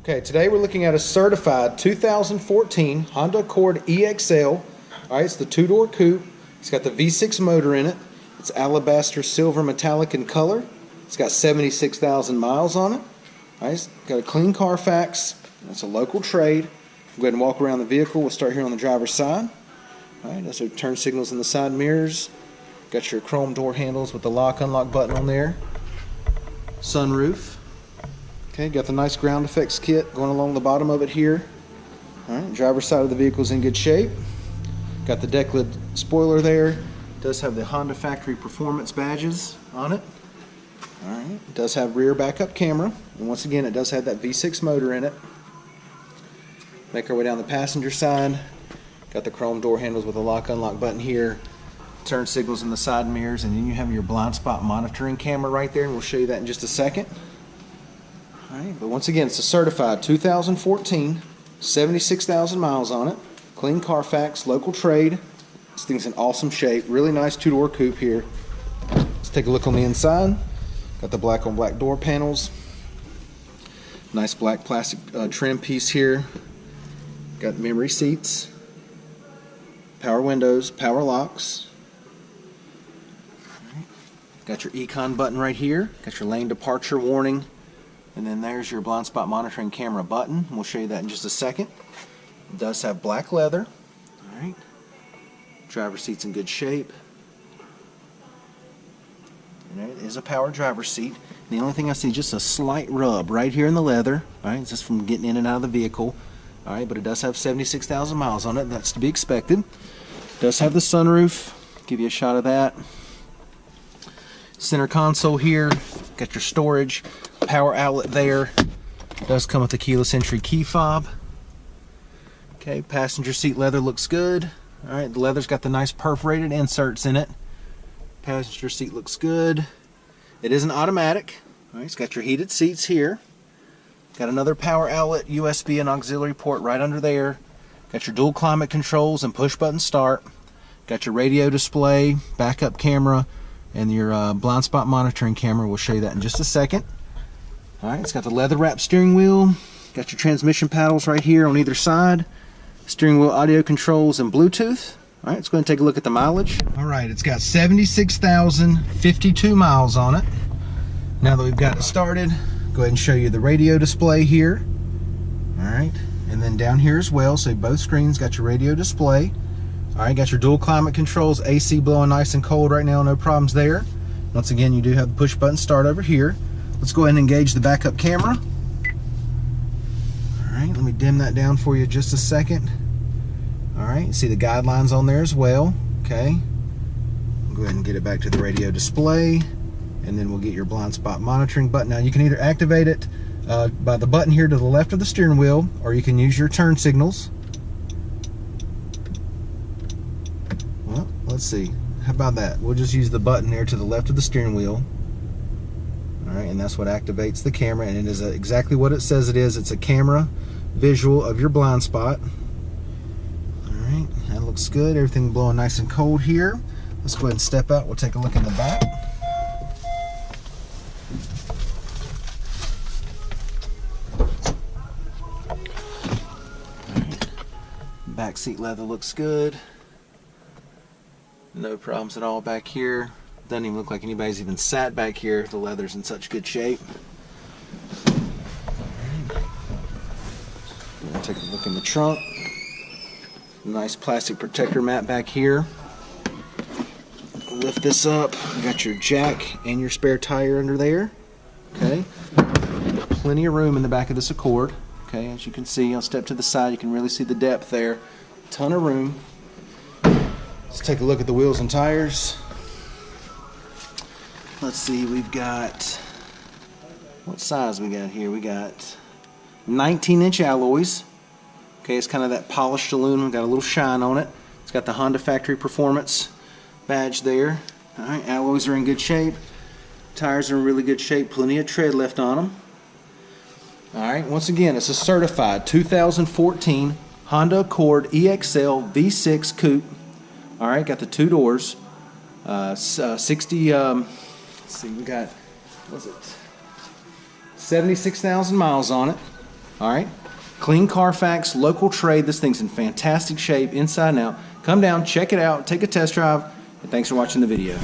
Okay, today we're looking at a certified 2014 Honda Accord EXL. Alright, it's the two-door coupe. It's got the V6 motor in it. It's alabaster silver metallic in color. It's got 76,000 miles on it. Alright, it's got a clean Carfax. It's a local trade. We'll go ahead and walk around the vehicle. We'll start here on the driver's side. Alright, that's our turn signals in the side mirrors. Got your chrome door handles with the lock-unlock button on there. Sunroof. Okay, got the nice ground effects kit going along the bottom of it here. Alright, driver's side of the vehicle is in good shape. Got the deck lid spoiler there. Does have the Honda factory performance badges on it. Alright, it does have rear backup camera. And once again, it does have that V6 motor in it. Make our way down the passenger side. Got the chrome door handles with the lock-unlock button here. Turn signals in the side mirrors, and then you have your blind spot monitoring camera right there, and we'll show you that in just a second. Alright, but once again, it's a certified 2014, 76,000 miles on it, clean Carfax, local trade. This thing's in awesome shape. Really nice two-door coupe here. Let's take a look on the inside. Got the black on black door panels. Nice black plastic trim piece here. Got memory seats, power windows, power locks. Got your econ button right here. Got your lane departure warning. And then there's your blind spot monitoring camera button. We'll show you that in just a second. It does have black leather. Alright. Driver's seat's in good shape. And it is a power driver's seat. And the only thing I see is just a slight rub right here in the leather. Alright, it's just from getting in and out of the vehicle. Alright, but it does have 76,000 miles on it. That's to be expected. It does have the sunroof. Give you a shot of that. Center console here. Got your storage. Power outlet there. It does come with a keyless entry key fob. Okay, passenger seat leather looks good. Alright, the leather's got the nice perforated inserts in it. Passenger seat looks good. It is an automatic. Alright, it's got your heated seats here. Got another power outlet, USB and auxiliary port right under there. Got your dual climate controls and push button start. Got your radio display, backup camera, and your blind spot monitoring camera. We'll show you that in just a second. Alright, it's got the leather wrapped steering wheel. Got your transmission paddles right here on either side. Steering wheel audio controls and Bluetooth. Alright, let's go ahead and take a look at the mileage. Alright, it's got 76,052 miles on it. Now that we've got it started, go ahead and show you the radio display here. Alright, and then down here as well, so both screens got your radio display. Alright, got your dual climate controls, AC blowing nice and cold right now, no problems there. Once again, you do have the push button start over here. Let's go ahead and engage the backup camera. Alright, let me dim that down for you just a second. Alright, you see the guidelines on there as well. Okay, we'll go ahead and get it back to the radio display, and then we'll get your blind spot monitoring button. Now you can either activate it by the button here to the left of the steering wheel, or you can use your turn signals. Well, let's see. How about that? We'll just use the button there to the left of the steering wheel. Alright, and that's what activates the camera, and it is exactly what it says it is. It's a camera visual of your blind spot. Alright, that looks good. Everything blowing nice and cold here. Let's go ahead and step out. We'll take a look in the back. Alright. Back seat leather looks good. No problems at all back here. Doesn't even look like anybody's even sat back here. The leather's in such good shape. Take a look in the trunk. Nice plastic protector mat back here. Lift this up. You got your jack and your spare tire under there. Okay. Plenty of room in the back of this Accord. Okay, as you can see, I'll step to the side. You can really see the depth there. Ton of room. Let's take a look at the wheels and tires. Let's see, we've got, what size we got here? We got 19-inch alloys. Okay, it's kind of that polished aluminum, got a little shine on it. It's got the Honda factory performance badge there. Alright, alloys are in good shape. Tires are in really good shape, plenty of tread left on them. Alright, once again, it's a certified 2014 Honda Accord EXL V6 Coupe. Alright, got the two doors. 60, let's see, we got, what's it? 76,000 miles on it. All right. Clean Carfax, local trade. This thing's in fantastic shape, inside and out. Come down, check it out, take a test drive, and thanks for watching the video.